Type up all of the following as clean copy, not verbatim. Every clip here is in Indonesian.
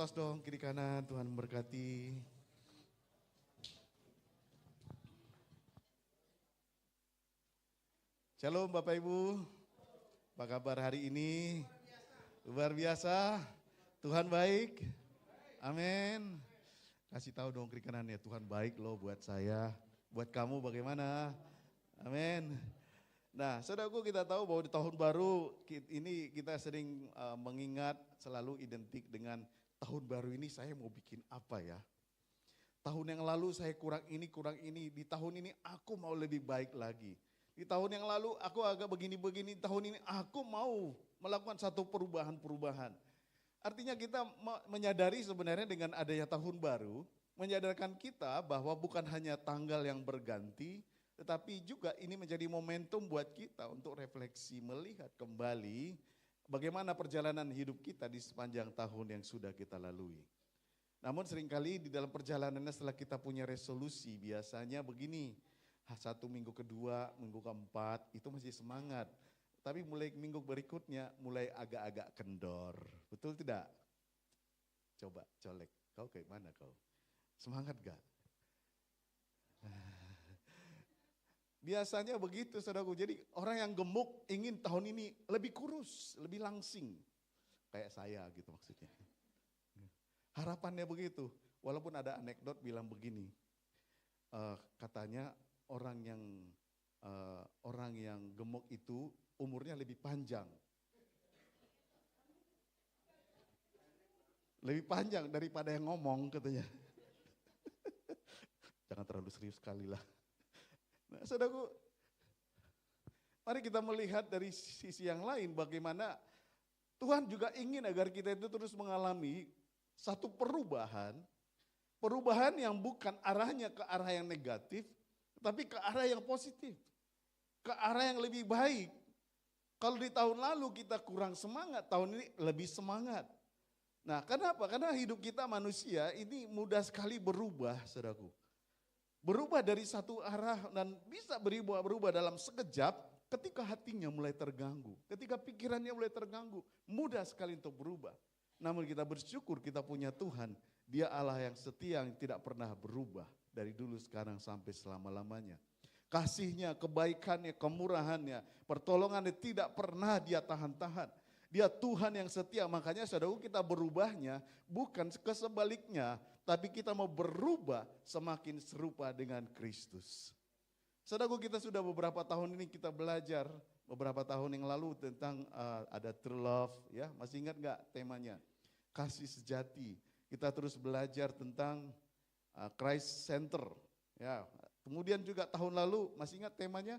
tos dong kiri kanan, Tuhan memberkati. Shalom Bapak Ibu, apa kabar hari ini? Luar biasa, Tuhan baik, amin. Kasih tahu dong kiri kanan ya, Tuhan baik loh buat saya, buat kamu bagaimana? Amin. Nah, saudaraku kita tahu bahwa di tahun baru ini kita sering mengingat selalu identik dengan tahun baru ini saya mau bikin apa ya. Tahun yang lalu saya kurang ini, di tahun ini aku mau lebih baik lagi. Di tahun yang lalu aku agak begini-begini, tahun ini aku mau melakukan satu perubahan-perubahan. Artinya kita menyadari sebenarnya dengan adanya tahun baru, menyadarkan kita bahwa bukan hanya tanggal yang berganti, tetapi juga ini menjadi momentum buat kita untuk refleksi, melihat kembali bagaimana perjalanan hidup kita di sepanjang tahun yang sudah kita lalui. Namun seringkali di dalam perjalanannya setelah kita punya resolusi, biasanya begini, satu minggu kedua, minggu keempat itu masih semangat. Tapi mulai minggu berikutnya mulai agak-agak kendor, betul tidak? Coba colek, kau kayak mana kau? Semangat gak? Biasanya begitu saudaraku, jadi orang yang gemuk ingin tahun ini lebih kurus, lebih langsing. Kayak saya gitu maksudnya. Harapannya begitu, walaupun ada anekdot bilang begini, katanya orang yang gemuk itu umurnya lebih panjang. Lebih panjang daripada yang ngomong katanya. Jangan terlalu serius sekali lah. Nah, saudaraku, mari kita melihat dari sisi yang lain bagaimana Tuhan juga ingin agar kita itu terus mengalami satu perubahan yang bukan arahnya ke arah yang negatif, tapi ke arah yang positif, ke arah yang lebih baik. Kalau di tahun lalu kita kurang semangat, tahun ini lebih semangat. Nah, kenapa? Karena hidup kita manusia ini mudah sekali berubah, saudaraku. Berubah dari satu arah dan bisa berubah dalam sekejap ketika hatinya mulai terganggu. Ketika pikirannya mulai terganggu, mudah sekali untuk berubah. Namun kita bersyukur kita punya Tuhan, Dia Allah yang setia yang tidak pernah berubah dari dulu sekarang sampai selama-lamanya. Kasih-Nya, kebaikan-Nya, kemurahan-Nya, pertolongan-Nya tidak pernah Dia tahan-tahan. Dia Tuhan yang setia, makanya saudaraku kita berubahnya bukan kesebaliknya, tapi kita mau berubah semakin serupa dengan Kristus. Saudaraku kita sudah beberapa tahun ini kita belajar, beberapa tahun yang lalu tentang ada true love, ya masih ingat gak temanya? Kasih sejati. Kita terus belajar tentang Christ Center. Ya, kemudian juga tahun lalu masih ingat temanya?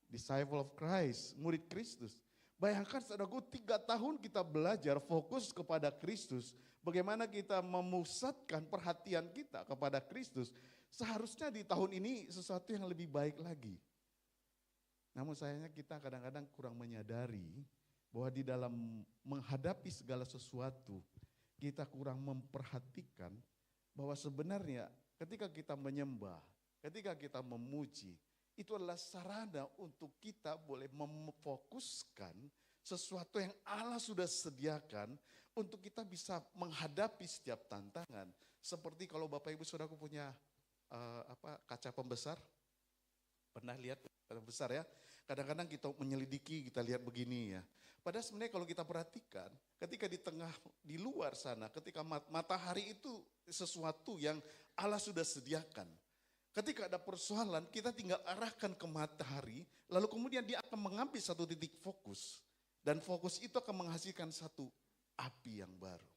Disciple of Christ, murid Kristus. Bayangkan saudaraku 3 tahun kita belajar fokus kepada Kristus. Bagaimana kita memusatkan perhatian kita kepada Kristus. Seharusnya di tahun ini sesuatu yang lebih baik lagi. Namun sayangnya kita kadang-kadang kurang menyadari bahwa di dalam menghadapi segala sesuatu kita kurang memperhatikan bahwa sebenarnya ketika kita menyembah, ketika kita memuji, itu adalah sarana untuk kita boleh memfokuskan sesuatu yang Allah sudah sediakan untuk kita bisa menghadapi setiap tantangan. Seperti kalau Bapak Ibu Saudaraku punya kaca pembesar, pernah lihat kaca besar ya? Kadang-kadang kita menyelidiki, kita lihat begini ya. Padahal sebenarnya kalau kita perhatikan, ketika di luar sana, ketika matahari itu sesuatu yang Allah sudah sediakan. Ketika ada persoalan, kita tinggal arahkan ke matahari, lalu kemudian dia akan mengambil satu titik fokus. Dan fokus itu akan menghasilkan satu api yang baru.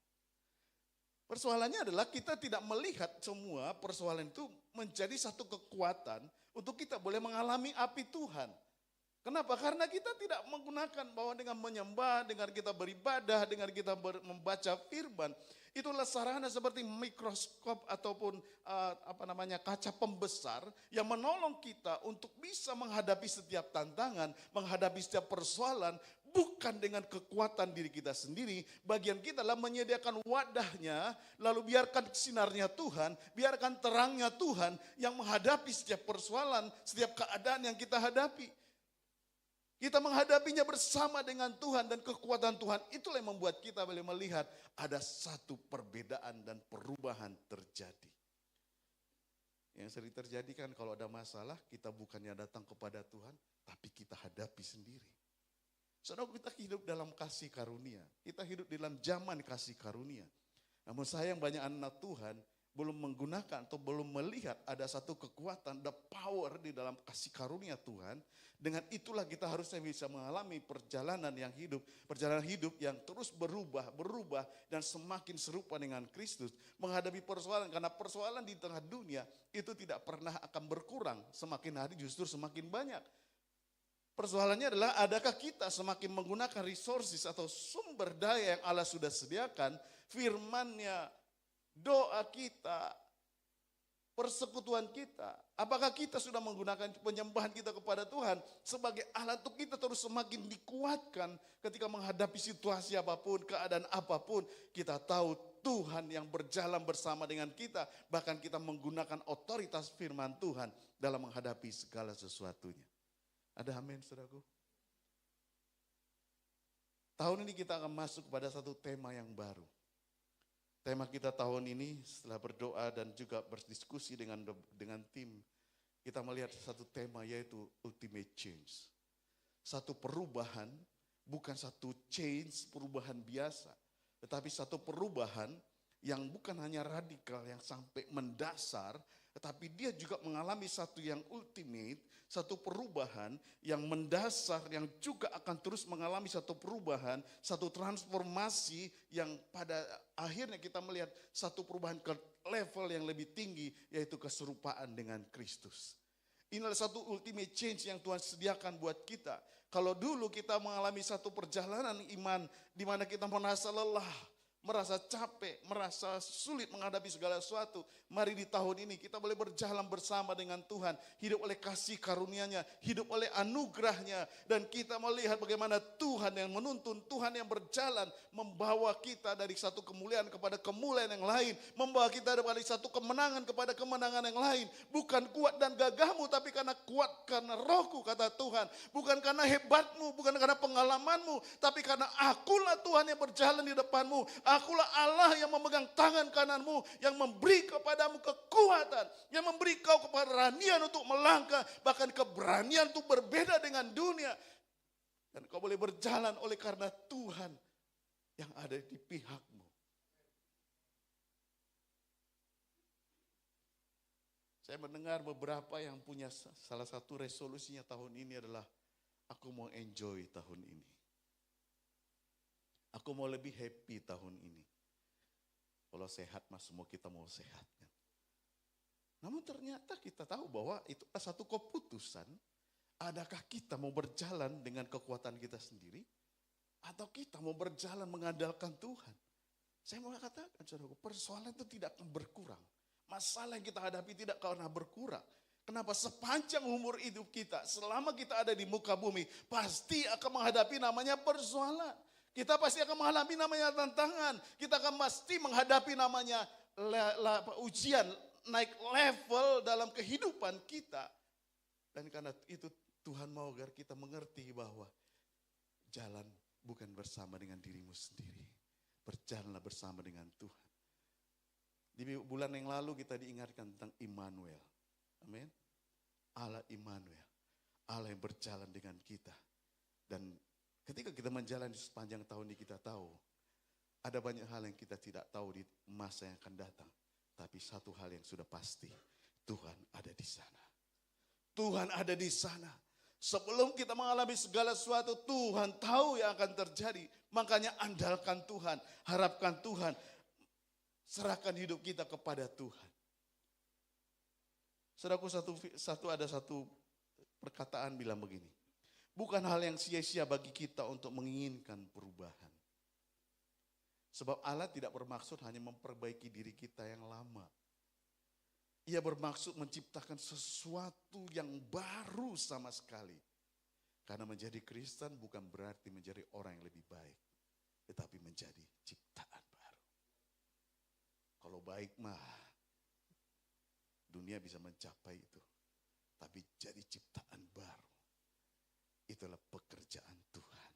Persoalannya adalah kita tidak melihat semua persoalan itu menjadi satu kekuatan untuk kita boleh mengalami api Tuhan. Kenapa? Karena kita tidak menggunakan bahwa dengan menyembah, dengan kita beribadah, dengan kita membaca firman, itulah sarana seperti mikroskop ataupun kaca pembesar yang menolong kita untuk bisa menghadapi setiap tantangan, menghadapi setiap persoalan, bukan dengan kekuatan diri kita sendiri. Bagian kita adalah menyediakan wadahnya, lalu biarkan sinarnya Tuhan, biarkan terangnya Tuhan yang menghadapi setiap persoalan, setiap keadaan yang kita hadapi. Kita menghadapinya bersama dengan Tuhan dan kekuatan Tuhan. Itulah yang membuat kita boleh melihat ada satu perbedaan dan perubahan terjadi. Yang sering terjadi kan kalau ada masalah kita bukannya datang kepada Tuhan, tapi kita hadapi sendiri. Saudara, kita hidup dalam kasih karunia. Kita hidup dalam zaman kasih karunia. Namun sayang banyak anak Tuhan belum menggunakan atau belum melihat ada satu kekuatan, the power di dalam kasih karunia Tuhan. Dengan itulah kita harusnya bisa mengalami perjalanan hidup yang terus berubah dan semakin serupa dengan Kristus. Menghadapi persoalan, karena persoalan di tengah dunia itu tidak pernah akan berkurang. Semakin hari justru semakin banyak. Persoalannya adalah adakah kita semakin menggunakan resources atau sumber daya yang Allah sudah sediakan, firman-Nya, doa kita, persekutuan kita. Apakah kita sudah menggunakan penyembahan kita kepada Tuhan sebagai alat untuk kita terus semakin dikuatkan ketika menghadapi situasi apapun, keadaan apapun. Kita tahu Tuhan yang berjalan bersama dengan kita, bahkan kita menggunakan otoritas firman Tuhan dalam menghadapi segala sesuatunya. Ada amin, saudaraku? Tahun ini kita akan masuk pada satu tema yang baru. Tema kita tahun ini setelah berdoa dan juga berdiskusi dengan tim, kita melihat satu tema yaitu ultimate change. Satu perubahan, bukan satu change perubahan biasa, tetapi satu perubahan yang bukan hanya radikal yang sampai mendasar, tetapi dia juga mengalami satu yang ultimate, satu perubahan yang mendasar, yang juga akan terus mengalami satu perubahan, satu transformasi yang pada akhirnya kita melihat satu perubahan ke level yang lebih tinggi, yaitu keserupaan dengan Kristus. Inilah satu ultimate change yang Tuhan sediakan buat kita. Kalau dulu kita mengalami satu perjalanan iman di mana kita merasa lelah, merasa capek, merasa sulit menghadapi segala sesuatu. Mari di tahun ini kita boleh berjalan bersama dengan Tuhan. Hidup oleh kasih karunia-Nya, hidup oleh anugerah-Nya. Dan kita melihat bagaimana Tuhan yang menuntun, Tuhan yang berjalan membawa kita dari satu kemuliaan kepada kemuliaan yang lain. Membawa kita dari satu kemenangan kepada kemenangan yang lain. Bukan kuat dan gagahmu, tapi karena kuat karena Rohku, kata Tuhan. Bukan karena hebatmu, bukan karena pengalamanmu, tapi karena akulah Tuhan yang berjalan di depanmu. Akulah Allah yang memegang tangan kananmu, yang memberi kepadamu kekuatan, yang memberi kau keberanian untuk melangkah, bahkan keberanian untuk berbeda dengan dunia. Dan kau boleh berjalan oleh karena Tuhan yang ada di pihakmu. Saya mendengar beberapa yang punya salah satu resolusinya tahun ini adalah aku mau enjoy tahun ini. Aku mau lebih happy tahun ini. Kalau sehat mas, semua kita mau sehat kan. Namun ternyata kita tahu bahwa itu satu keputusan. Adakah kita mau berjalan dengan kekuatan kita sendiri, atau kita mau berjalan mengandalkan Tuhan? Saya mau katakan, saudaraku, persoalan itu tidak akan berkurang. Masalah yang kita hadapi tidak pernah berkurang. Kenapa? Sepanjang umur hidup kita, selama kita ada di muka bumi, pasti akan menghadapi namanya persoalan. Kita pasti akan menghadapi namanya tantangan. Kita akan pasti menghadapi namanya ujian, naik level dalam kehidupan kita. Dan karena itu Tuhan mau agar kita mengerti bahwa jalan bukan bersama dengan dirimu sendiri. Berjalanlah bersama dengan Tuhan. Di bulan yang lalu kita diingatkan tentang Immanuel. Amin. Allah Immanuel. Allah yang berjalan dengan kita. Dan ketika kita menjalani sepanjang tahun ini kita tahu ada banyak hal yang kita tidak tahu di masa yang akan datang. Tapi satu hal yang sudah pasti, Tuhan ada di sana. Tuhan ada di sana. Sebelum kita mengalami segala sesuatu, Tuhan tahu yang akan terjadi. Makanya andalkan Tuhan, harapkan Tuhan, serahkan hidup kita kepada Tuhan. Saudaraku, ada satu perkataan bilang begini. Bukan hal yang sia-sia bagi kita untuk menginginkan perubahan. Sebab Allah tidak bermaksud hanya memperbaiki diri kita yang lama. Ia bermaksud menciptakan sesuatu yang baru sama sekali. Karena menjadi Kristen bukan berarti menjadi orang yang lebih baik. Tetapi menjadi ciptaan baru. Kalau baik mah, dunia bisa mencapai itu. Tapi jadi ciptaan baru. itulah pekerjaan Tuhan.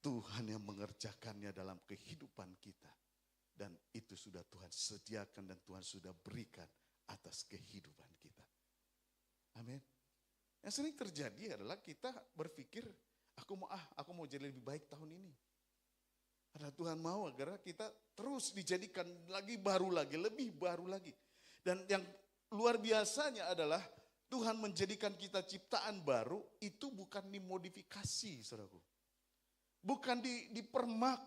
Tuhan yang mengerjakannya dalam kehidupan kita. Dan itu sudah Tuhan sediakan dan Tuhan sudah berikan atas kehidupan kita. Amin. Yang sering terjadi adalah kita berpikir, aku mau jadi lebih baik tahun ini. Karena Tuhan mau agar kita terus dijadikan lagi baru lagi, lebih baru lagi. Dan yang luar biasanya adalah Tuhan menjadikan kita ciptaan baru itu bukan dimodifikasi, saudaraku. Bukan dipermak,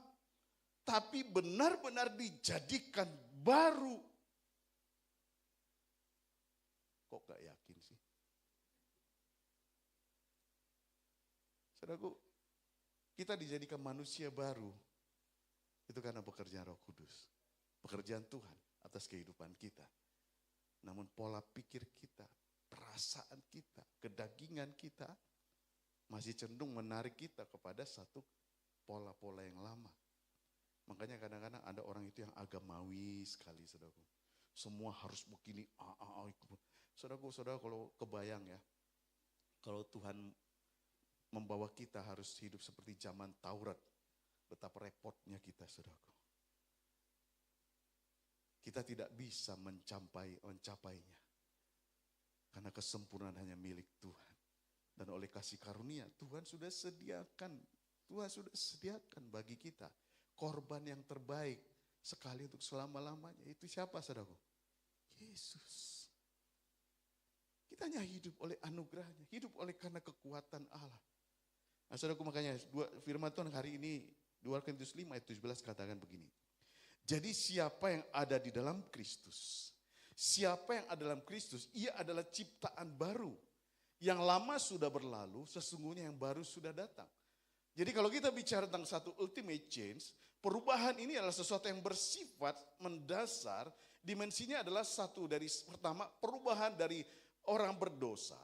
tapi benar-benar dijadikan baru. Kok gak yakin sih? Saudaraku, kita dijadikan manusia baru. Itu karena pekerjaan Roh Kudus. Pekerjaan Tuhan atas kehidupan kita. Namun pola pikir kita, perasaan kita, kedagingan kita masih cenderung menarik kita kepada satu pola-pola yang lama. Makanya kadang-kadang ada orang itu yang agamawi sekali, saudaraku. Semua harus begini, saudaraku, kalau kebayang ya, kalau Tuhan membawa kita harus hidup seperti zaman Taurat, betapa repotnya kita, saudaraku. Kita tidak bisa mencapainya. Karena kesempurnaan hanya milik Tuhan. Dan oleh kasih karunia Tuhan sudah sediakan bagi kita korban yang terbaik sekali untuk selama-lamanya. Itu siapa, saudaraku? Yesus. Kita hanya hidup oleh anugerahnya, hidup oleh karena kekuatan Allah. Nah, saudaraku, makanya firman Tuhan hari ini 2 Korintus 5 ayat 17 katakan begini. Jadi siapa yang ada di dalam Kristus, siapa yang ada dalam Kristus, ia adalah ciptaan baru. Yang lama sudah berlalu, sesungguhnya yang baru sudah datang. Jadi kalau kita bicara tentang satu ultimate change, perubahan ini adalah sesuatu yang bersifat mendasar. Dimensinya adalah satu, dari pertama perubahan dari orang berdosa,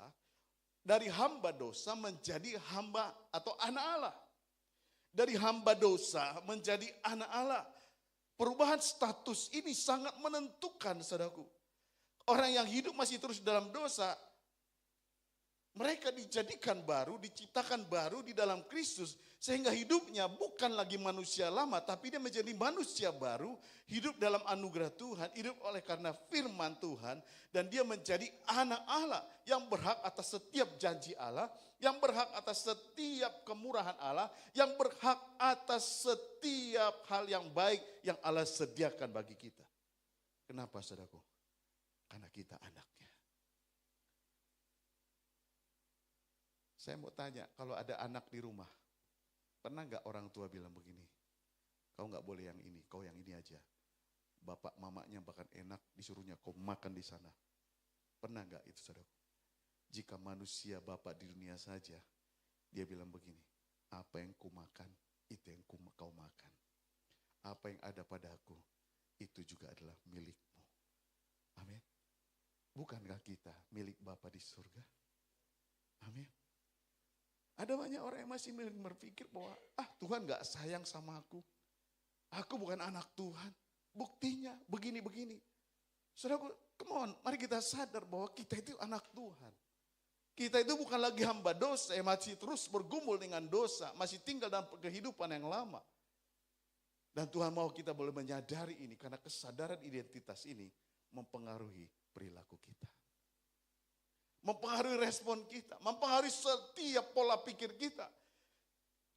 dari hamba dosa menjadi hamba atau anak Allah. Dari hamba dosa menjadi anak Allah. Perubahan status ini sangat menentukan, saudaraku. Orang yang hidup masih terus dalam dosa, mereka dijadikan baru, diciptakan baru di dalam Kristus. Sehingga hidupnya bukan lagi manusia lama, tapi dia menjadi manusia baru. Hidup dalam anugerah Tuhan, hidup oleh karena firman Tuhan. Dan dia menjadi anak Allah yang berhak atas setiap janji Allah. Yang berhak atas setiap kemurahan Allah. Yang berhak atas setiap hal yang baik yang Allah sediakan bagi kita. Kenapa, saudaraku? Karena kita anaknya. Saya mau tanya, kalau ada anak di rumah, pernah gak orang tua bilang begini, kau gak boleh yang ini, kau yang ini aja. Bapak mamanya bahkan enak, disuruhnya kau makan di sana. Pernah gak itu, saudara? Jika manusia bapak di dunia saja, dia bilang begini, apa yang ku makan, itu yang kau makan. Apa yang ada padaku, itu juga adalah milikmu. Amin. Bukankah kita milik Bapa di surga? Amin. Ada banyak orang yang masih berpikir bahwa Tuhan gak sayang sama aku. Aku bukan anak Tuhan. Buktinya begini-begini. Saudara, come on, mari kita sadar bahwa kita itu anak Tuhan. Kita itu bukan lagi hamba dosa yang masih terus bergumul dengan dosa. Masih tinggal dalam kehidupan yang lama. Dan Tuhan mau kita boleh menyadari ini karena kesadaran identitas ini mempengaruhi perilaku kita. Mempengaruhi respon kita, mempengaruhi setiap pola pikir kita.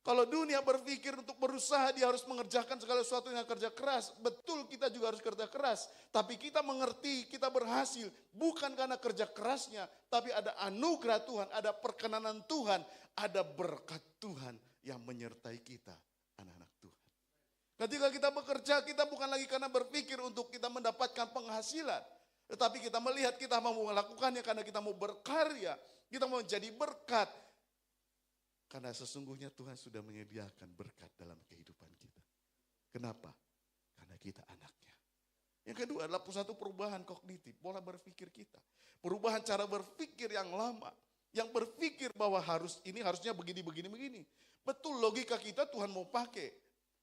Kalau dunia berpikir untuk berusaha dia harus mengerjakan segala sesuatu dengan kerja keras. Betul, kita juga harus kerja keras. Tapi kita mengerti, kita berhasil. Bukan karena kerja kerasnya, tapi ada anugerah Tuhan, ada perkenanan Tuhan, ada berkat Tuhan yang menyertai kita, anak-anak Tuhan. Ketika kita bekerja, kita bukan lagi karena berpikir untuk kita mendapatkan penghasilan. Tetapi kita melihat kita mau melakukannya karena kita mau berkarya. Kita mau menjadi berkat. Karena sesungguhnya Tuhan sudah menyediakan berkat dalam kehidupan kita. Kenapa? Karena kita anaknya. Yang kedua adalah satu perubahan kognitif, pola berpikir kita. Perubahan cara berpikir yang lama. Yang berpikir bahwa harusnya begini. Betul, logika kita Tuhan mau pakai.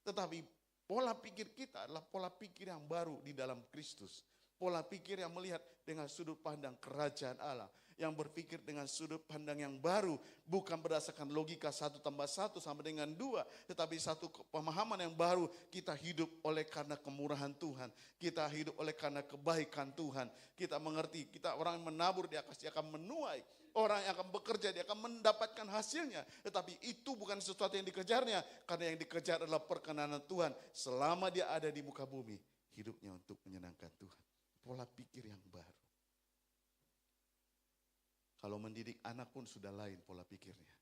Tetapi pola pikir kita adalah pola pikir yang baru di dalam Kristus. Pola pikir yang melihat dengan sudut pandang kerajaan Allah. yang berpikir dengan sudut pandang yang baru, bukan berdasarkan logika 1 tambah 1 sama dengan 2, tetapi satu pemahaman yang baru. Kita hidup oleh karena kemurahan Tuhan, kita hidup oleh karena kebaikan Tuhan. Kita mengerti, kita orang yang menabur dia akan menuai, orang yang akan bekerja dia akan mendapatkan hasilnya. Tetapi itu bukan sesuatu yang dikejarnya, karena yang dikejar adalah perkenanan Tuhan. Selama dia ada di muka bumi, hidupnya untuk menyenangkan Tuhan. Pola pikir yang baru. Kalau mendidik anak pun sudah lain pola pikirnya.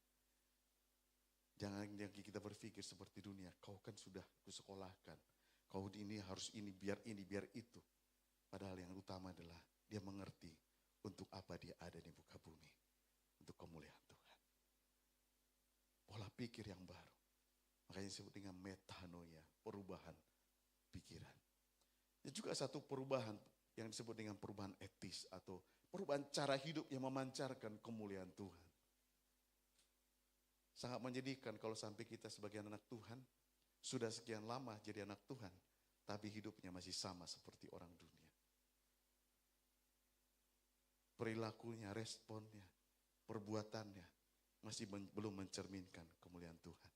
Jangan yang kita berpikir seperti dunia, kau kan sudah kusekolahkan, kau ini harus ini, biar itu. Padahal yang utama adalah dia mengerti untuk apa dia ada di muka bumi. Untuk kemuliaan Tuhan. Pola pikir yang baru. Makanya disebut dengan metanoia, perubahan pikiran. Dan juga satu perubahan yang disebut dengan perubahan etis atau perubahan cara hidup yang memancarkan kemuliaan Tuhan. Sangat menyedihkan kalau sampai kita sebagai anak Tuhan, sudah sekian lama jadi anak Tuhan, tapi hidupnya masih sama seperti orang dunia. Perilakunya, responnya, perbuatannya masih belum mencerminkan kemuliaan Tuhan.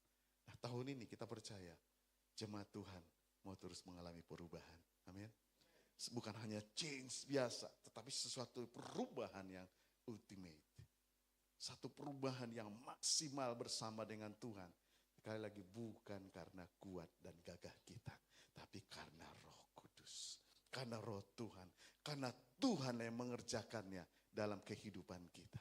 Nah, tahun ini kita percaya jemaat Tuhan mau terus mengalami perubahan. Amin. Bukan hanya change biasa, tetapi sesuatu perubahan yang ultimate. Satu perubahan yang maksimal bersama dengan Tuhan. Sekali lagi, bukan karena kuat dan gagah kita, tapi karena Roh Kudus. Karena Roh Tuhan, karena Tuhan yang mengerjakannya dalam kehidupan kita.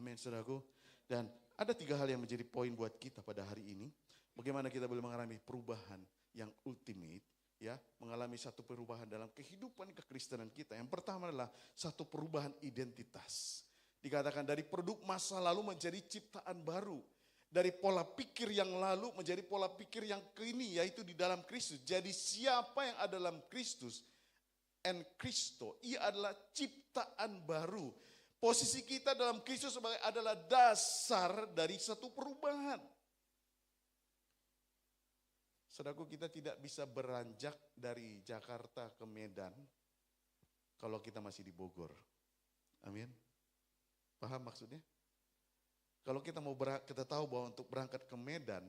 Amin, saudaraku. Dan ada 3 hal yang menjadi poin buat kita pada hari ini. Bagaimana kita boleh mengalami perubahan yang ultimate, ya, mengalami satu perubahan dalam kehidupan kekristenan kita. Yang pertama adalah satu perubahan identitas. Dikatakan dari produk masa lalu menjadi ciptaan baru. Dari pola pikir yang lalu menjadi pola pikir yang kini, yaitu di dalam Kristus. Jadi siapa yang ada dalam Kristus, en Kristo, ia adalah ciptaan baru. Posisi kita dalam Kristus adalah dasar dari satu perubahan. Saudaraku, kita tidak bisa beranjak dari Jakarta ke Medan kalau kita masih di Bogor. Amin. Paham maksudnya? Kalau kita kita tahu bahwa untuk berangkat ke Medan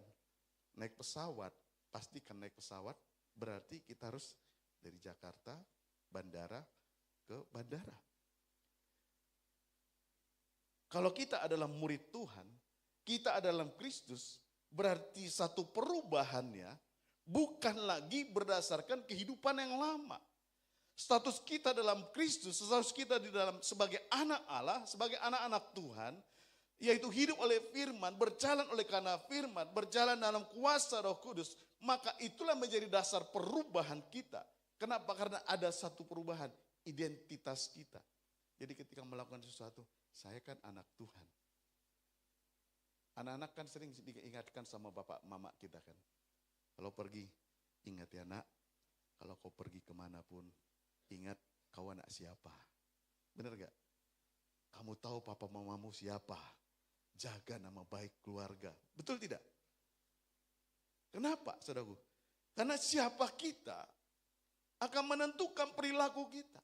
naik pesawat, pastikan naik pesawat, berarti kita harus dari Jakarta, bandara ke bandara. Kalau kita adalah murid Tuhan, kita adalah Kristus, berarti satu perubahannya bukan lagi berdasarkan kehidupan yang lama. Status kita dalam Kristus, status kita di dalam sebagai anak Allah, sebagai anak-anak Tuhan, yaitu hidup oleh firman, berjalan oleh karena firman, berjalan dalam kuasa Roh Kudus, maka itulah menjadi dasar perubahan kita. Kenapa? Karena ada satu perubahan identitas kita. Jadi ketika melakukan sesuatu, saya kan anak Tuhan. Anak-anak kan sering diingatkan sama bapak mama kita kan. Kalau pergi, ingat ya nak, kalau kau pergi kemanapun, ingat kau anak siapa. Benar gak? Kamu tahu papa mamamu siapa. Jaga nama baik keluarga. Betul tidak? Kenapa saudaraku? Karena siapa kita akan menentukan perilaku kita.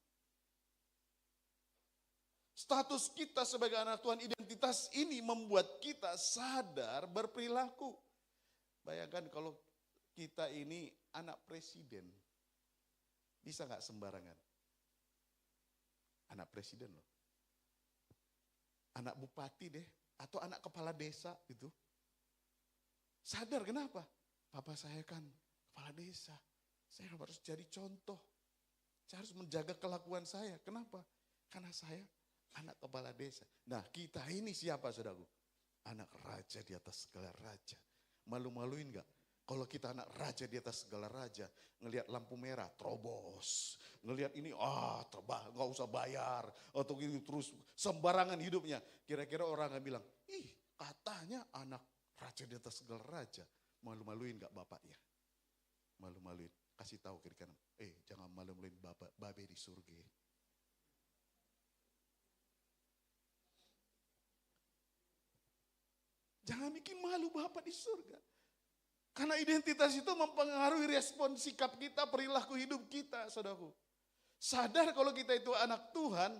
Status kita sebagai anak Tuhan, identitas ini membuat kita sadar berperilaku. Bayangkan kalau kita ini anak presiden, bisa gak sembarangan? Anak presiden loh. Anak bupati deh, atau anak kepala desa gitu. Sadar kenapa? Papa saya kan kepala desa, saya harus jadi contoh. Saya harus menjaga kelakuan saya. Kenapa? Karena saya anak kepala desa. Nah, kita ini siapa saudaraku? Anak raja di atas segala raja. Malu-maluin gak? Kalau kita anak raja di atas segala raja, ngelihat lampu merah, terobos. Ngelihat ini, gak usah bayar. Atau gitu terus sembarangan hidupnya. Kira-kira orang akan bilang, ih katanya anak raja di atas segala raja. Malu-maluin gak bapaknya? Malu-maluin. Kasih tahu kira-kira, jangan malu-maluin bapak, babe di surga. Jangan bikin malu Bapak di surga. Karena identitas itu mempengaruhi respon sikap kita, perilaku hidup kita, saudaraku. Sadar kalau kita itu anak Tuhan,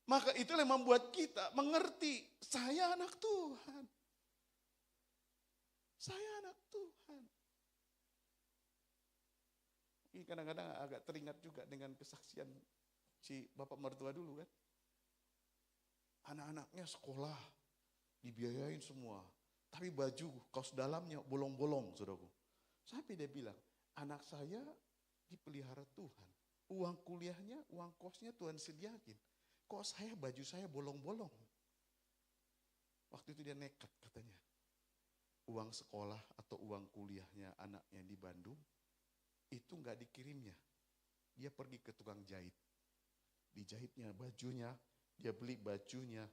Maka itulah yang membuat kita mengerti, saya anak Tuhan. Saya anak Tuhan. Ini kadang-kadang agak teringat juga dengan kesaksian si bapak mertua dulu kan. Anak-anaknya sekolah, dibiayain semua. Tapi baju, kaos dalamnya bolong-bolong, saudaraku. Sampai dia bilang, anak saya dipelihara Tuhan. Uang kuliahnya, uang kosnya Tuhan sediain. Kok saya, baju saya bolong-bolong? Waktu itu dia nekat katanya. Uang sekolah atau uang kuliahnya anaknya di Bandung, itu enggak dikirimnya. Dia pergi ke tukang jahit. Dijahitnya bajunya, dia beli bajunya.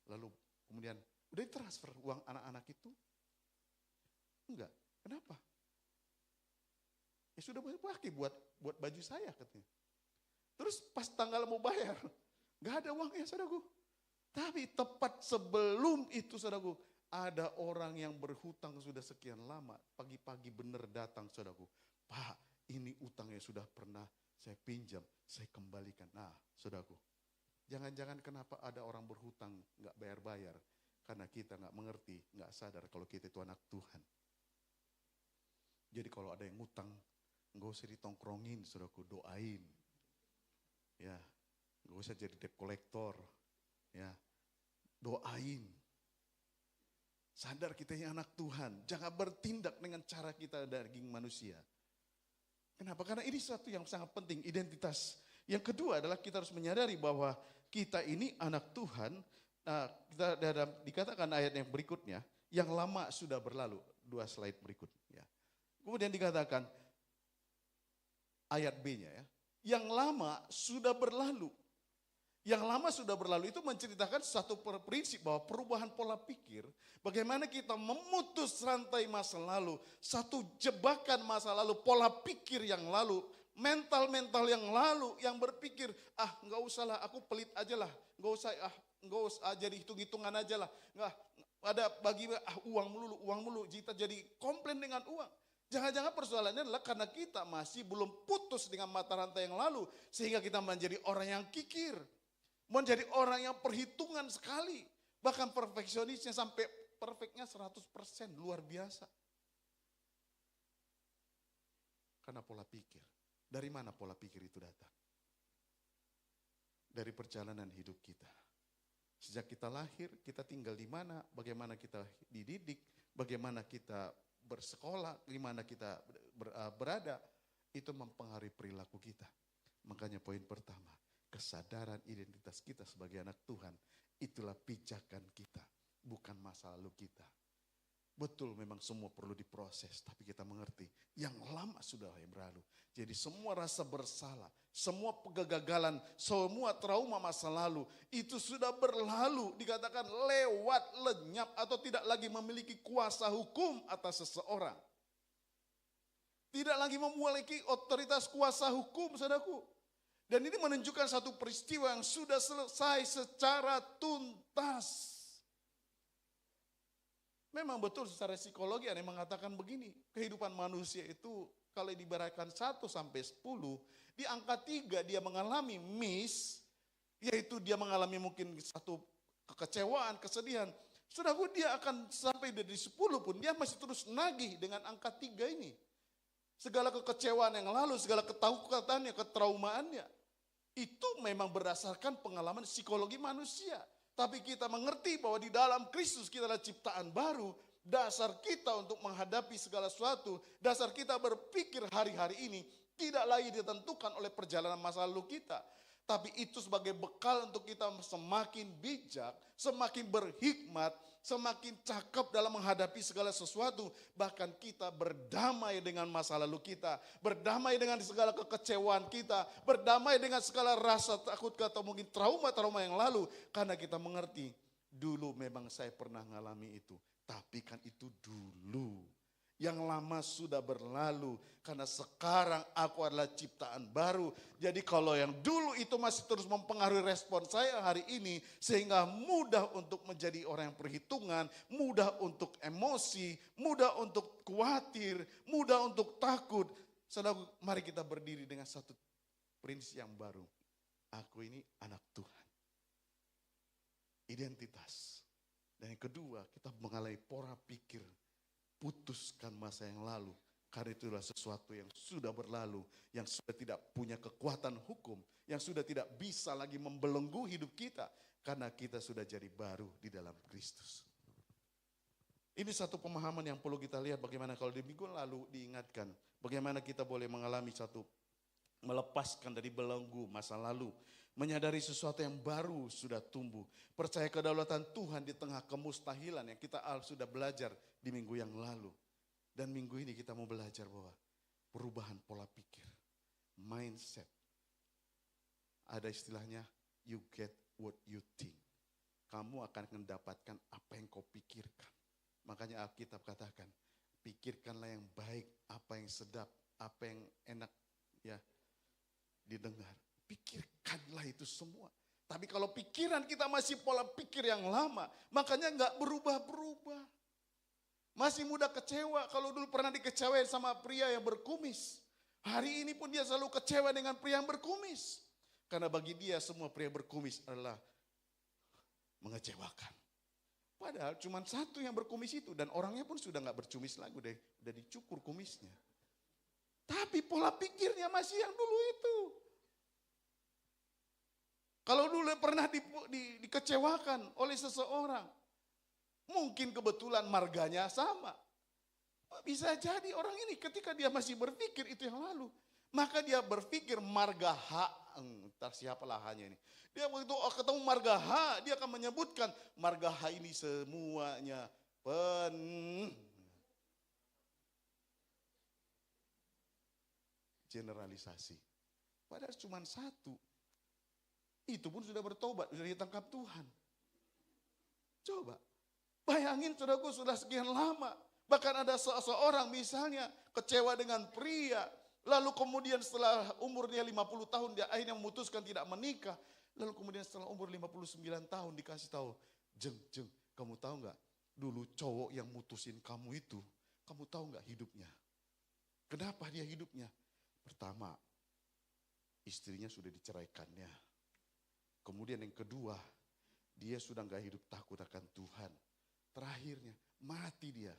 Lalu kemudian, udah ditransfer uang anak-anak itu? Enggak. Kenapa? Ya sudah pakai buat baju saya katanya. Terus pas tanggal mau bayar, enggak ada uangnya saudaraku. Tapi tepat sebelum itu saudaraku, ada orang yang berhutang sudah sekian lama. Pagi-pagi benar datang saudaraku. Pak, ini utangnya sudah pernah saya pinjam, saya kembalikan. Nah saudaraku, jangan-jangan kenapa ada orang berhutang enggak bayar-bayar. Karena kita enggak mengerti, enggak sadar kalau kita itu anak Tuhan. Jadi kalau ada yang ngutang, enggak usah ditongkrongin, saudaraku, doain. Ya, enggak usah jadi debt collector. Ya, doain. Sadar kita ini anak Tuhan, jangan bertindak dengan cara kita daging manusia. Kenapa? Karena ini sesuatu yang sangat penting, identitas. Yang kedua adalah kita harus menyadari bahwa kita ini anak Tuhan. Nah, kita dikatakan ayat yang berikutnya, yang lama sudah berlalu. 2 slide berikut. Ya. Kemudian dikatakan ayat B-nya ya, yang lama sudah berlalu. Yang lama sudah berlalu itu menceritakan satu prinsip bahwa perubahan pola pikir, bagaimana kita memutus rantai masa lalu, satu jebakan masa lalu, pola pikir yang lalu, mental-mental yang lalu, yang berpikir, enggak usah lah, aku pelit aja lah, enggak usah jadi hitung-hitungan aja lah, enggak ada bagi uang melulu, kita jadi komplain dengan uang. Jangan-jangan persoalannya adalah karena kita masih belum putus dengan mata rantai yang lalu, sehingga kita menjadi orang yang kikir, menjadi orang yang perhitungan sekali, bahkan perfeksionisnya sampai perfectnya 100%, luar biasa. Karena pola pikir. Dari mana pola pikir itu datang? Dari perjalanan hidup kita. Sejak kita lahir, kita tinggal di mana, bagaimana kita dididik, bagaimana kita bersekolah, di mana kita berada, itu mempengaruhi perilaku kita. Makanya poin pertama, kesadaran identitas kita sebagai anak Tuhan, itulah pijakan kita, bukan masa lalu kita. Betul memang semua perlu diproses, tapi kita mengerti yang lama sudah berlalu. Jadi semua rasa bersalah, semua kegagalan, semua trauma masa lalu itu sudah berlalu, dikatakan lewat, lenyap atau tidak lagi memiliki kuasa hukum atas seseorang. Tidak lagi memiliki otoritas kuasa hukum, saudaraku. Dan ini menunjukkan satu peristiwa yang sudah selesai secara tuntas. Memang betul secara psikologi ada yang mengatakan begini, kehidupan manusia itu kalau diberikan 1 sampai 10, di angka 3 dia mengalami miss, yaitu dia mengalami mungkin satu kekecewaan, kesedihan. Saudaraku, dia akan sampai dari 10 pun dia masih terus nagih dengan angka 3 ini. Segala kekecewaan yang lalu, segala ketakutannya, ketraumaannya, itu memang berdasarkan pengalaman psikologi manusia. Tapi kita mengerti bahwa di dalam Kristus kita adalah ciptaan baru. Dasar kita untuk menghadapi segala sesuatu, dasar kita berpikir hari-hari ini tidak lagi ditentukan oleh perjalanan masa lalu kita. Tapi itu sebagai bekal untuk kita semakin bijak, semakin berhikmat, semakin cakap dalam menghadapi segala sesuatu. Bahkan kita berdamai dengan masa lalu kita, berdamai dengan segala kekecewaan kita, berdamai dengan segala rasa takut atau mungkin trauma-trauma yang lalu. Karena kita mengerti, dulu memang saya pernah mengalami itu. Tapi kan itu dulu. Yang lama sudah berlalu, karena sekarang aku adalah ciptaan baru. Jadi kalau yang dulu itu masih terus mempengaruhi respon saya hari ini, sehingga mudah untuk menjadi orang yang perhitungan, mudah untuk emosi, mudah untuk khawatir, mudah untuk takut. Saudara, mari kita berdiri dengan satu prinsip yang baru. Aku ini anak Tuhan. identitas. Dan yang kedua, kita mengalami pola pikir, putuskan masa yang lalu. Karena itulah sesuatu yang sudah berlalu, yang sudah tidak punya kekuatan hukum, yang sudah tidak bisa lagi membelenggu hidup kita. Karena kita sudah jadi baru di dalam Kristus. Ini satu pemahaman yang perlu kita lihat bagaimana kalau di minggu lalu diingatkan. Bagaimana kita boleh mengalami satu, melepaskan dari belenggu masa lalu. Menyadari sesuatu yang baru sudah tumbuh. Percaya kedaulatan Tuhan di tengah kemustahilan yang kita sudah belajar di minggu yang lalu. Dan minggu ini kita mau belajar bahwa perubahan pola pikir, mindset. Ada istilahnya, you get what you think. Kamu akan mendapatkan apa yang kau pikirkan. Makanya Alkitab katakan, pikirkanlah yang baik, apa yang sedap, apa yang enak ya didengar. Pikirkanlah itu semua. Tapi kalau pikiran kita masih pola pikir yang lama, makanya nggak berubah-berubah. Masih mudah kecewa, kalau dulu pernah dikecewain sama pria yang berkumis. Hari ini pun dia selalu kecewa dengan pria yang berkumis. Karena bagi dia semua pria berkumis adalah mengecewakan. Padahal cuma satu yang berkumis itu dan orangnya pun sudah nggak berkumis lagi, udah dicukur kumisnya. Tapi pola pikirnya masih yang dulu itu. Kalau dulu pernah dikecewakan oleh seseorang, mungkin kebetulan marganya sama. Bisa jadi orang ini ketika dia masih berpikir itu yang lalu, maka dia berpikir marga H, entar siapalah hanya ini. Dia begitu ketemu marga H, dia akan menyebutkan marga H ini semuanya generalisasi. Padahal cuma satu. Itu pun sudah bertobat, sudah ditangkap Tuhan. Coba, bayangin saudaraku sudah sekian lama. Bahkan ada seseorang misalnya kecewa dengan pria. Lalu kemudian setelah umurnya 50 tahun dia akhirnya memutuskan tidak menikah. Lalu kemudian setelah umur 59 tahun dikasih tahu. Jeng, kamu tahu gak? Dulu cowok yang mutusin kamu itu, kamu tahu gak hidupnya? Kenapa dia hidupnya? Pertama, istrinya sudah diceraikannya. Kemudian yang kedua, dia sudah gak hidup takut akan Tuhan. Terakhirnya, mati dia.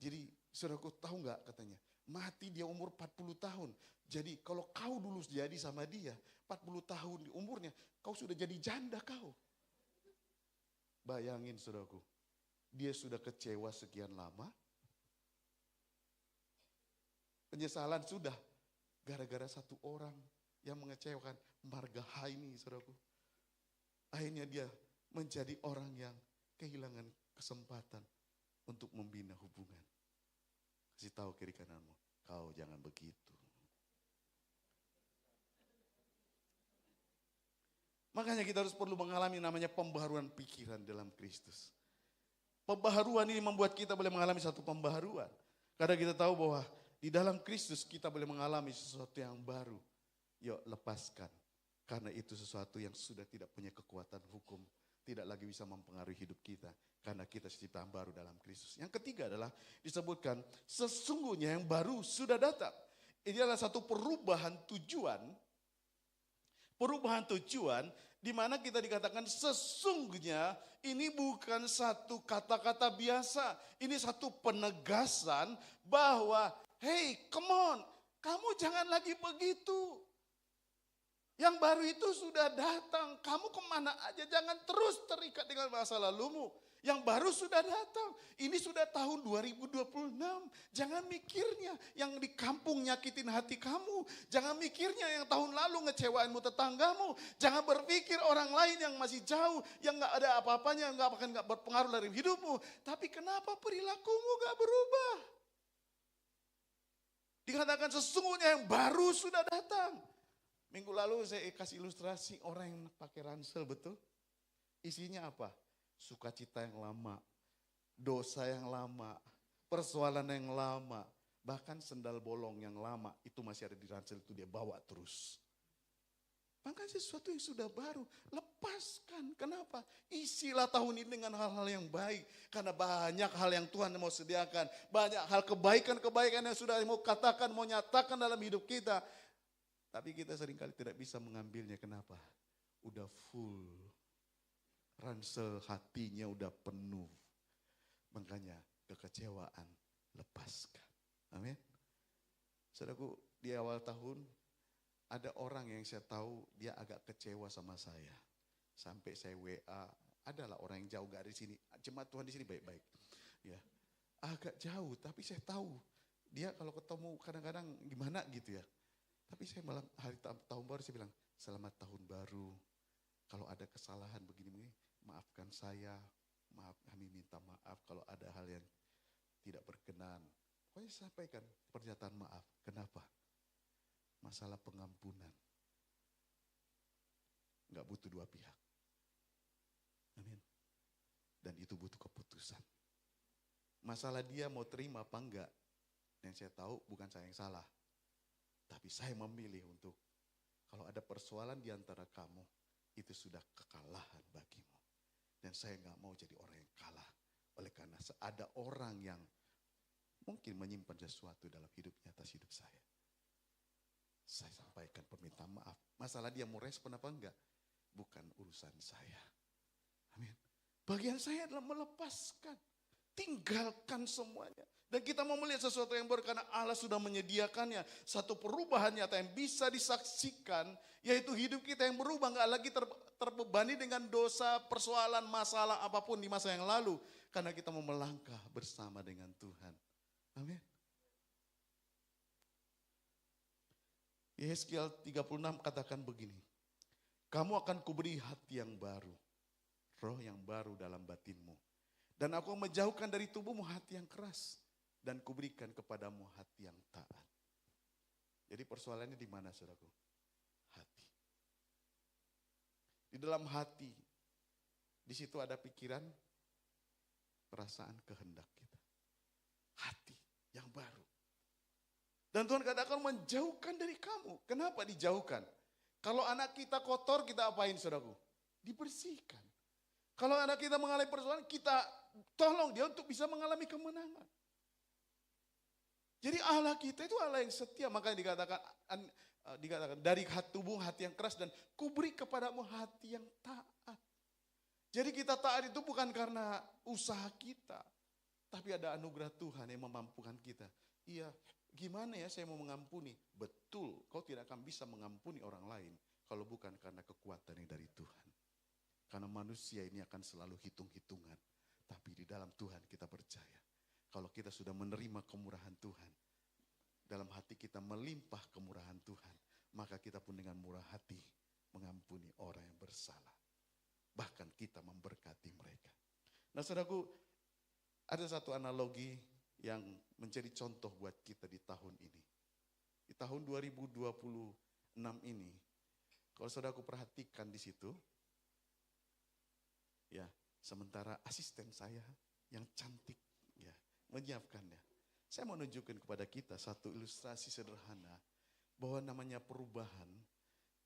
Jadi saudaraku tahu gak katanya, mati dia umur 40 tahun. Jadi kalau kau dulu jadi sama dia, 40 tahun di umurnya, kau sudah jadi janda kau. Bayangin saudaraku, dia sudah kecewa sekian lama. Penyesalan sudah, gara-gara satu orang yang mengecewakan marga H ini saudaraku. Akhirnya dia menjadi orang yang kehilangan kesempatan untuk membina hubungan. Kasih tahu kiri kananmu, kau jangan begitu. Makanya kita harus perlu mengalami namanya pembaharuan pikiran dalam Kristus. Pembaharuan ini membuat kita boleh mengalami satu pembaharuan. Karena kita tahu bahwa di dalam Kristus kita boleh mengalami sesuatu yang baru. Yuk lepaskan. Karena itu sesuatu yang sudah tidak punya kekuatan hukum. Tidak lagi bisa mempengaruhi hidup kita. Karena kita ciptaan baru dalam Kristus. Yang ketiga adalah disebutkan sesungguhnya yang baru sudah datang. Ini adalah satu perubahan tujuan. Perubahan tujuan di mana kita dikatakan sesungguhnya ini bukan satu kata-kata biasa. Ini satu penegasan bahwa hey come on, kamu jangan lagi begitu. Yang baru itu sudah datang, kamu kemana aja, jangan terus terikat dengan masa lalumu. Yang baru sudah datang, ini sudah tahun 2026. Jangan mikirnya yang di kampung nyakitin hati kamu. Jangan mikirnya yang tahun lalu ngecewainmu tetanggamu. Jangan berpikir orang lain yang masih jauh, yang gak ada apa-apanya, yang gak berpengaruh dari hidupmu. Tapi kenapa perilakumu gak berubah? Dikatakan sesungguhnya yang baru sudah datang. Minggu lalu saya kasih ilustrasi orang yang pakai ransel, betul? Isinya apa? Sukacita yang lama, dosa yang lama, persoalan yang lama, bahkan sendal bolong yang lama itu masih ada di ransel itu dia bawa terus. Maka sesuatu yang sudah baru, lepaskan. Kenapa? Isilah tahun ini dengan hal-hal yang baik. Karena banyak hal yang Tuhan mau sediakan. Banyak hal kebaikan-kebaikan yang sudah mau katakan, mau nyatakan dalam hidup kita. Tapi kita seringkali tidak bisa mengambilnya. Kenapa? Udah full ransel hatinya udah penuh. Makanya kekecewaan lepaskan. Amin. Saudaraku, di awal tahun ada orang yang saya tahu dia agak kecewa sama saya. Sampai saya WA, adalah orang yang jauh gak dari sini. Jemaat Tuhan di sini baik-baik. Ya, agak jauh tapi saya tahu dia kalau ketemu kadang-kadang gimana gitu ya. Tapi saya malam hari tahun baru saya bilang, selamat tahun baru. Kalau ada kesalahan begini-begini, maafkan saya. Maaf, kami minta maaf kalau ada hal yang tidak berkenan. Pokoknya sampaikan pernyataan maaf. Kenapa? Masalah pengampunan. Enggak butuh dua pihak. Amin. Dan itu butuh keputusan. Masalah dia mau terima apa enggak, yang saya tahu bukan saya yang salah. Tapi saya memilih untuk, kalau ada persoalan di antara kamu, itu sudah kekalahan bagimu. Dan saya enggak mau jadi orang yang kalah. Oleh karena ada orang yang mungkin menyimpan sesuatu dalam hidupnya atas hidup saya. Saya sampaikan permintaan maaf. Masalah dia mau respon apa enggak, bukan urusan saya. Amin. Bagian saya adalah melepaskan. Tinggalkan semuanya. Dan kita mau melihat sesuatu yang baru karena Allah sudah menyediakannya. Satu perubahan nyata yang bisa disaksikan, yaitu hidup kita yang berubah. Gak lagi terbebani dengan dosa, persoalan, masalah apapun di masa yang lalu. Karena kita mau melangkah bersama dengan Tuhan. Amin. Yehezkiel 36 katakan begini. Kamu akan kuberi hati yang baru. Roh yang baru dalam batinmu. Dan aku menjauhkan dari tubuhmu hati yang keras. Dan kuberikan kepadamu hati yang taat. Jadi persoalannya di mana, saudaraku? Hati. Di dalam hati. Di situ ada pikiran, perasaan, kehendak kita. Hati yang baru. Dan Tuhan katakan menjauhkan dari kamu. Kenapa dijauhkan? Kalau anak kita kotor, kita apain, saudaraku? Dibersihkan. Kalau anak kita mengalami persoalan, kita tolong dia untuk bisa mengalami kemenangan. Jadi Allah kita itu Allah yang setia, makanya dikatakan dari tubuh hati yang keras dan kuberi kepadamu hati yang taat. Jadi kita taat itu bukan karena usaha kita, tapi ada anugerah Tuhan yang memampukan kita. Iya, gimana ya saya mau mengampuni? Betul, kau tidak akan bisa mengampuni orang lain kalau bukan karena kekuatan yang dari Tuhan. Karena manusia ini akan selalu hitung-hitungan. Tapi di dalam Tuhan kita percaya. Kalau kita sudah menerima kemurahan Tuhan. Dalam hati kita melimpah kemurahan Tuhan. Maka kita pun dengan murah hati mengampuni orang yang bersalah. Bahkan kita memberkati mereka. Nah saudaraku, ada satu analogi yang menjadi contoh buat kita di tahun ini. Di tahun 2026 ini. Kalau saudaraku perhatikan di situ. Ya, sementara asisten saya yang cantik ya menyiapkannya. Saya mau nunjukkan kepada kita satu ilustrasi sederhana bahwa namanya perubahan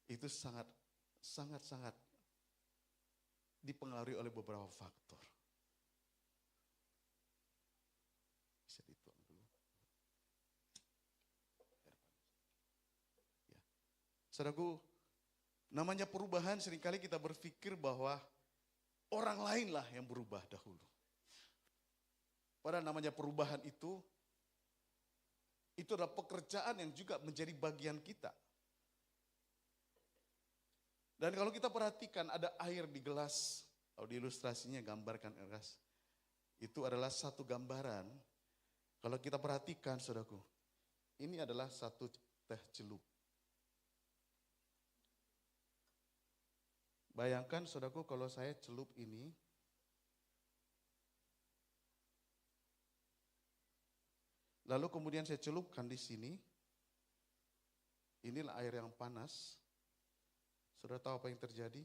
itu sangat dipengaruhi oleh beberapa faktor. Bisa dituang dulu. Ya. Saudaraku, namanya perubahan seringkali kita berpikir bahwa orang lainlah yang berubah dahulu. Padahal namanya perubahan itu adalah pekerjaan yang juga menjadi bagian kita. Dan kalau kita perhatikan ada air di gelas, kalau di ilustrasinya gambarkan gelas, itu adalah satu gambaran. Kalau kita perhatikan saudaraku, ini adalah satu teh celup. Bayangkan saudaraku kalau saya celup ini, lalu kemudian saya celupkan di sini, inilah air yang panas. Saudara tahu apa yang terjadi?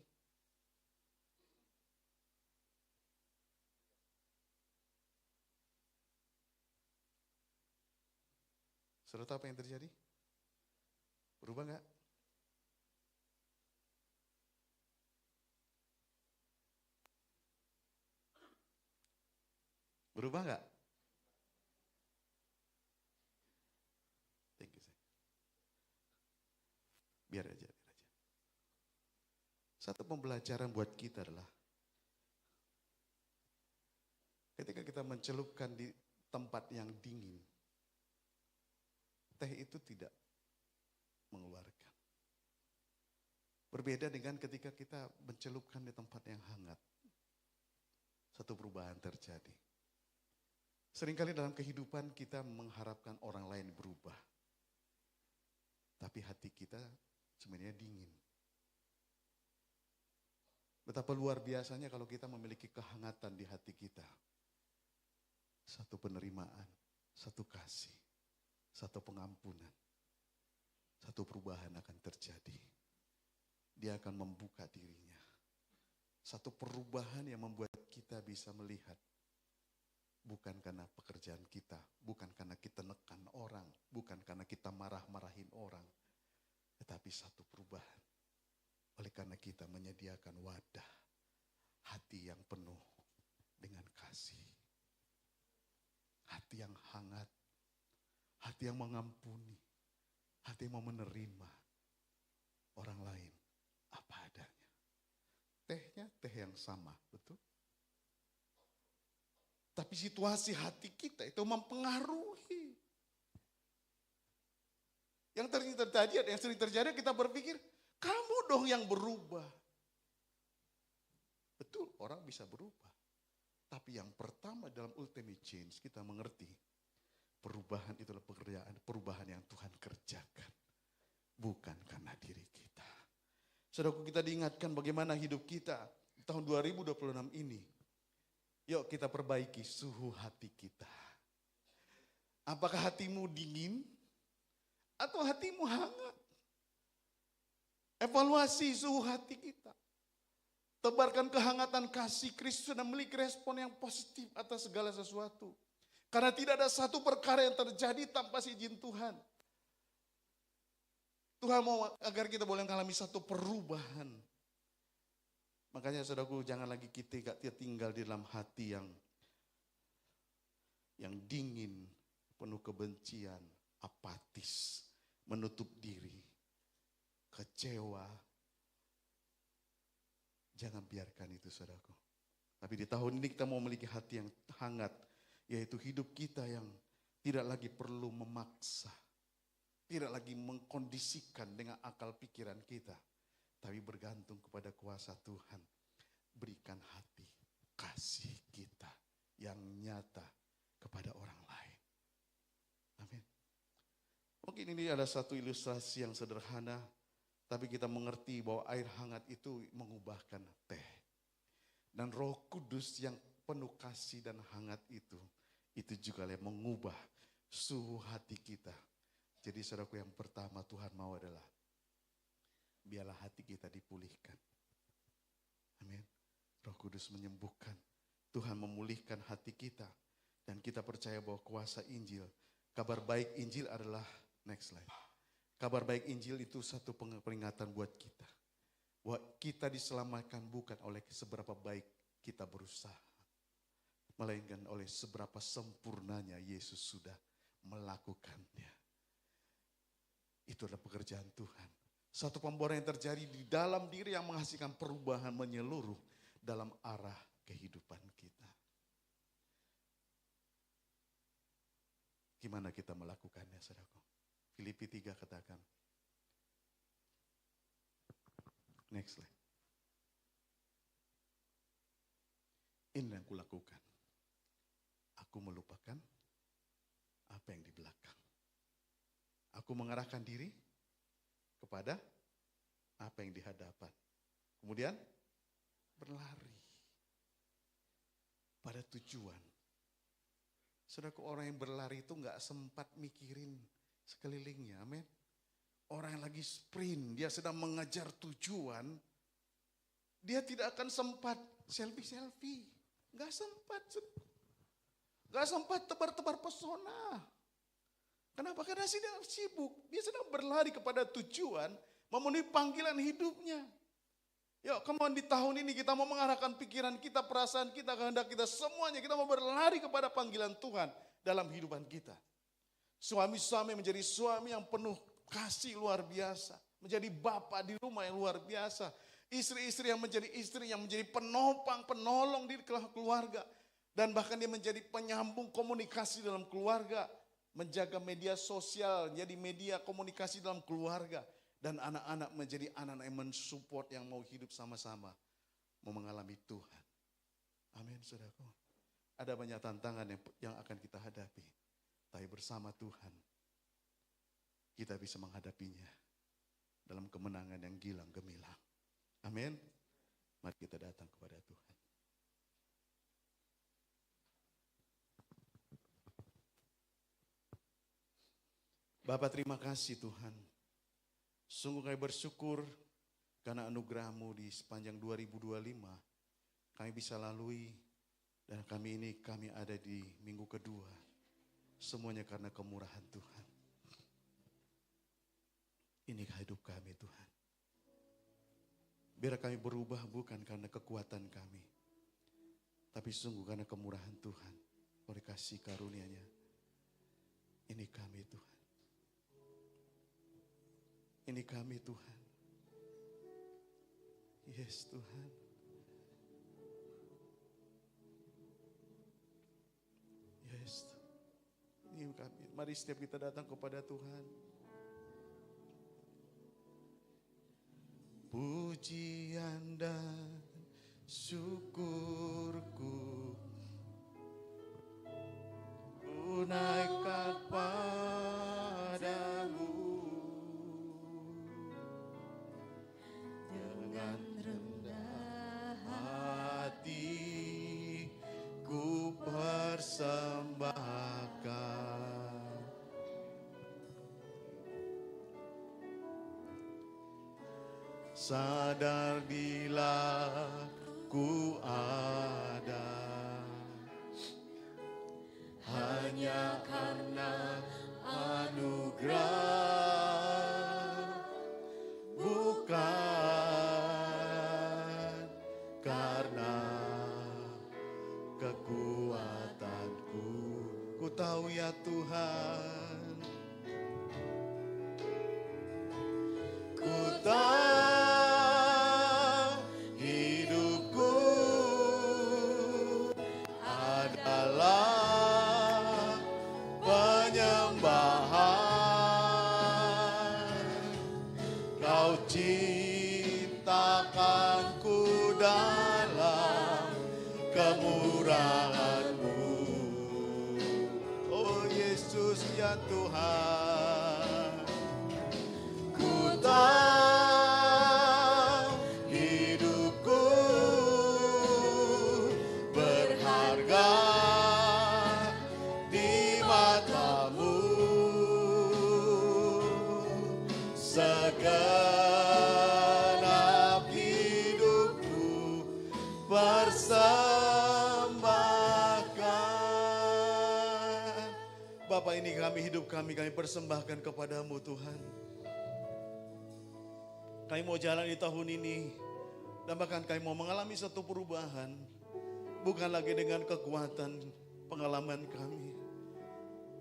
Saudara tahu apa yang terjadi? Berubah enggak? Berubah enggak? Thank you. Biar aja. Satu pembelajaran buat kita adalah Ketika kita mencelupkan di tempat yang dingin, teh itu tidak mengeluarkan. Berbeda dengan ketika kita mencelupkan di tempat yang hangat. Satu perubahan terjadi. Seringkali dalam kehidupan kita mengharapkan orang lain berubah. Tapi hati kita sebenarnya dingin. Betapa luar biasanya kalau kita memiliki kehangatan di hati kita. Satu penerimaan, satu kasih, satu pengampunan, satu perubahan akan terjadi. Dia akan membuka dirinya. Satu perubahan yang membuat kita bisa melihat. Bukan karena pekerjaan kita, bukan karena kita nekan orang, bukan karena kita marah-marahin orang. Tetapi satu perubahan. Oleh karena kita menyediakan wadah hati yang penuh dengan kasih. Hati yang hangat, hati yang mengampuni, hati yang mau menerima orang lain apa adanya. Tehnya teh yang sama, betul? Tapi situasi hati kita itu mempengaruhi. Yang sering terjadi kita berpikir, kamu dong yang berubah. Betul, orang bisa berubah. Tapi yang pertama dalam ultimate change kita mengerti perubahan itulah perubahan yang Tuhan kerjakan. Bukan karena diri kita. Saudaraku, kita diingatkan bagaimana hidup kita tahun 2026 ini. Yuk kita perbaiki suhu hati kita. Apakah hatimu dingin atau hatimu hangat? Evaluasi suhu hati kita. Tebarkan kehangatan kasih Kristus dan memiliki respon yang positif atas segala sesuatu. Karena tidak ada satu perkara yang terjadi tanpa izin Tuhan. Tuhan mau agar kita boleh mengalami satu perubahan. Makanya saudaraku, jangan lagi kita tinggal di dalam hati yang dingin, penuh kebencian, apatis, menutup diri, kecewa. Jangan biarkan itu saudaraku. Tapi di tahun ini kita mau memiliki hati yang hangat, yaitu hidup kita yang tidak lagi perlu memaksa, tidak lagi mengkondisikan dengan akal pikiran kita. Tapi bergantung kepada kuasa Tuhan. Berikan hati, kasih kita yang nyata kepada orang lain. Amin. Mungkin ini ada satu ilustrasi yang sederhana. Tapi kita mengerti bahwa air hangat itu mengubahkan teh. Dan Roh Kudus yang penuh kasih dan hangat itu juga yang mengubah suhu hati kita. Jadi saudaraku, yang pertama Tuhan mau adalah biarlah hati kita dipulihkan. Amin. Roh Kudus menyembuhkan. Tuhan memulihkan hati kita. Dan kita percaya bahwa kuasa Injil, kabar baik Injil adalah, next slide. Kabar baik Injil itu satu peringatan buat kita. Bahwa kita diselamatkan bukan oleh seberapa baik kita berusaha. Melainkan oleh seberapa sempurnanya Yesus sudah melakukannya. Itu adalah pekerjaan Tuhan. Satu pembuahan yang terjadi di dalam diri yang menghasilkan perubahan menyeluruh dalam arah kehidupan kita. Gimana kita melakukannya, saudaraku? Filipi 3 katakan. Next slide. Ini yang kulakukan. Aku melupakan apa yang di belakang. Aku mengarahkan diri kepada apa yang di hadapan. Kemudian berlari pada tujuan. Saudaraku, orang yang berlari itu gak sempat mikirin sekelilingnya, amin. Orang yang lagi sprint, dia sedang mengejar tujuan, dia tidak akan sempat selfie-selfie. Gak sempat. Gak sempat tebar-tebar pesona. Kenapa? Karena dia sibuk. Dia sedang berlari kepada tujuan, memenuhi panggilan hidupnya. Yuk, come on, di tahun ini kita mau mengarahkan pikiran kita, perasaan kita, kehendak kita, semuanya. Kita mau berlari kepada panggilan Tuhan dalam kehidupan kita. Suami-suami menjadi suami yang penuh kasih luar biasa. Menjadi bapak di rumah yang luar biasa. Istri-istri yang menjadi istri yang menjadi penopang, penolong di keluarga. Dan bahkan dia menjadi penyambung komunikasi dalam keluarga. Menjaga media sosial, jadi media komunikasi dalam keluarga. Dan anak-anak menjadi anak-anak yang mensupport, yang mau hidup sama-sama. Mau mengalami Tuhan. Amin, saudaraku. Ada banyak tantangan yang akan kita hadapi. Tapi bersama Tuhan, kita bisa menghadapinya dalam kemenangan yang gilang gemilang. Amin. Mari kita datang kepada Tuhan. Bapak, terima kasih Tuhan. Sungguh kami bersyukur karena anugerah-Mu di sepanjang 2025. Kami bisa lalui dan kami ada di minggu kedua. Semuanya karena kemurahan Tuhan. Ini hidup kami Tuhan. Biar kami berubah bukan karena kekuatan kami. Tapi sungguh karena kemurahan Tuhan. Oleh kasih karunia-Nya. Ini kami Tuhan. Ini kami Tuhan. Yes Tuhan. Yes. Ini kami. Mari setiap kita datang kepada Tuhan. Pujian dan syukurku ku naikkan padamu. Dengan rendah hati ku persembahkan. Sadar bila ku ada hanya karena anugerah, bukan karena kekuatanku. Ku tahu ya Tuhan, ku tahu hidupku adalah penyembahan. Kau ciptakanku dalam kemurahan-Mu. Oh Yesus ya Tuhan, ku tahu hidupku berharga di mata-Mu. Segenap hidupku persembahkan. Bapak, ini hidup kami persembahkan kepada-Mu Tuhan. Kami mau jalan di tahun ini dan bahkan kami mau mengalami satu perubahan. Bukan lagi dengan kekuatan pengalaman kami.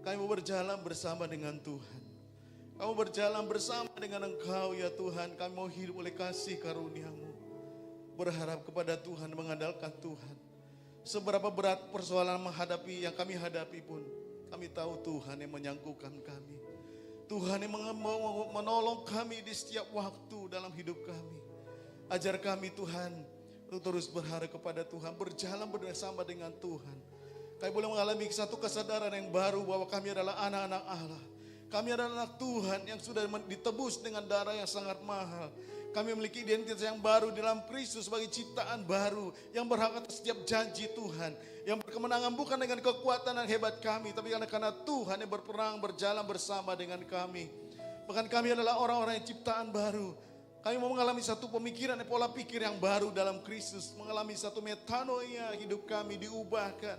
Kami mau berjalan bersama dengan Tuhan. Kami berjalan bersama dengan Engkau ya Tuhan. Kami mau hidup oleh kasih karunia-Mu. Berharap kepada Tuhan, mengandalkan Tuhan. Seberapa berat persoalan yang kami hadapi pun, kami tahu Tuhan yang menyanggukan kami. Tuhan yang menolong kami di setiap waktu dalam hidup kami. Ajar kami Tuhan untuk terus berharap kepada Tuhan, berjalan bersama dengan Tuhan. Kami boleh mengalami satu kesadaran yang baru bahwa kami adalah anak-anak Allah. Kami adalah anak Tuhan yang sudah ditebus dengan darah yang sangat mahal. Kami memiliki identitas yang baru dalam Kristus sebagai ciptaan baru yang berhak atas setiap janji Tuhan. Yang berkemenangan bukan dengan kekuatan dan hebat kami, tapi karena Tuhan yang berperang berjalan bersama dengan kami. Bahkan kami adalah orang-orang yang ciptaan baru. Kami mau mengalami satu pemikiran dan pola pikir yang baru dalam Kristus. Mengalami satu metanoia, hidup kami diubahkan.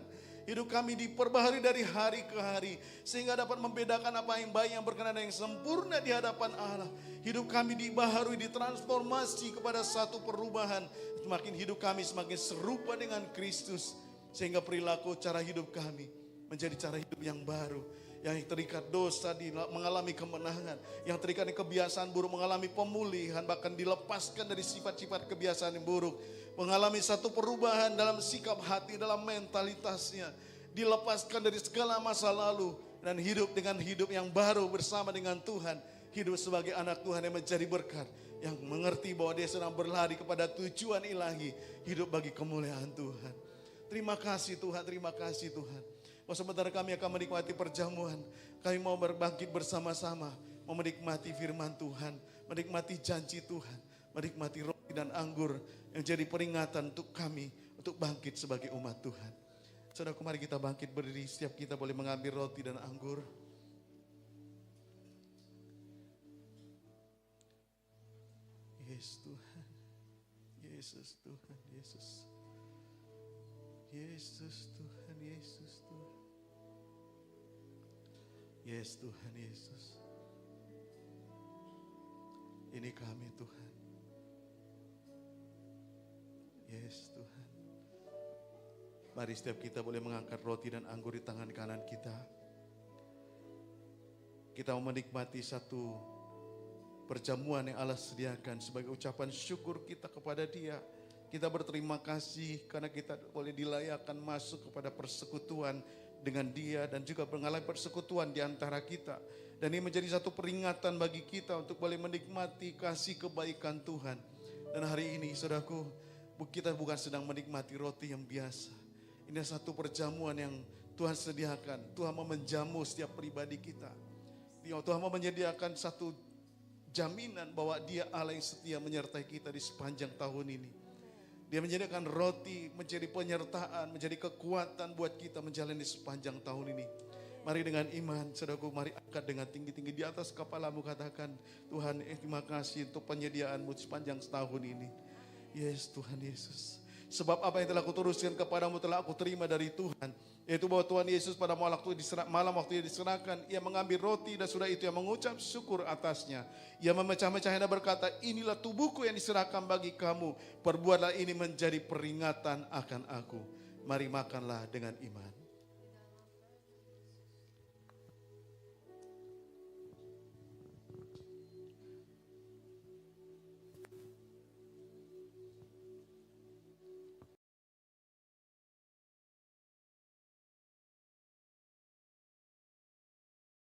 Hidup kami diperbaharui dari hari ke hari. Sehingga dapat membedakan apa yang baik, yang berkenan dan yang sempurna di hadapan Allah. Hidup kami dibaharui, ditransformasi kepada satu perubahan. Semakin hidup kami semakin serupa dengan Kristus. Sehingga perilaku cara hidup kami menjadi cara hidup yang baru. Yang terikat dosa mengalami kemenangan. Yang terikat dengan kebiasaan buruk mengalami pemulihan. Bahkan dilepaskan dari sifat-sifat kebiasaan yang buruk. Mengalami satu perubahan dalam sikap hati, dalam mentalitasnya. Dilepaskan dari segala masa lalu. Dan hidup dengan hidup yang baru bersama dengan Tuhan. Hidup sebagai anak Tuhan yang menjadi berkat. Yang mengerti bahwa dia sedang berlari kepada tujuan ilahi. Hidup bagi kemuliaan Tuhan. Terima kasih Tuhan, terima kasih Tuhan. Sementara kami akan menikmati perjamuan, kami mau berbangkit bersama-sama, mau menikmati firman Tuhan, menikmati janji Tuhan, menikmati roti dan anggur yang jadi peringatan untuk kami, untuk bangkit sebagai umat Tuhan. Saudaraku, mari kita bangkit berdiri, setiap kita boleh mengambil roti dan anggur. Yesus Tuhan, Yesus Tuhan, Yesus. Yesus Tuhan, Yesus Tuhan. Yes Tuhan Yesus. Ini kami Tuhan. Yes Tuhan. Mari setiap kita boleh mengangkat roti dan anggur di tangan kanan kita. Kita mau menikmati satu perjamuan yang Allah sediakan sebagai ucapan syukur kita kepada Dia. Kita berterima kasih karena kita boleh dilayakkan masuk kepada persekutuan dengan Dia dan juga mengalami persekutuan di antara kita. Dan ini menjadi satu peringatan bagi kita untuk boleh menikmati kasih kebaikan Tuhan. Dan hari ini saudaraku, kita bukan sedang menikmati roti yang biasa. Ini satu perjamuan yang Tuhan sediakan. Tuhan mau menjamu setiap pribadi kita. Tuhan mau menyediakan satu jaminan bahwa Dia Allah yang setia menyertai kita di sepanjang tahun ini. Dia menyediakan roti, menjadi penyertaan, menjadi kekuatan buat kita menjalani sepanjang tahun ini. Mari dengan iman, saudaraku, mari angkat dengan tinggi-tinggi di atas kepalamu, katakan, Tuhan, terima kasih untuk penyediaanmu sepanjang setahun ini. Yes, Tuhan Yesus. Sebab apa yang telah kuturuskan kepadamu telah aku terima dari Tuhan. Yaitu bahwa Tuhan Yesus pada malam waktu dia diserahkan, ia mengambil roti dan sudah itu ia mengucap syukur atasnya. Ia memecah-mecahnya dan berkata, inilah tubuhku yang diserahkan bagi kamu. Perbuatlah ini menjadi peringatan akan aku. Mari makanlah dengan iman.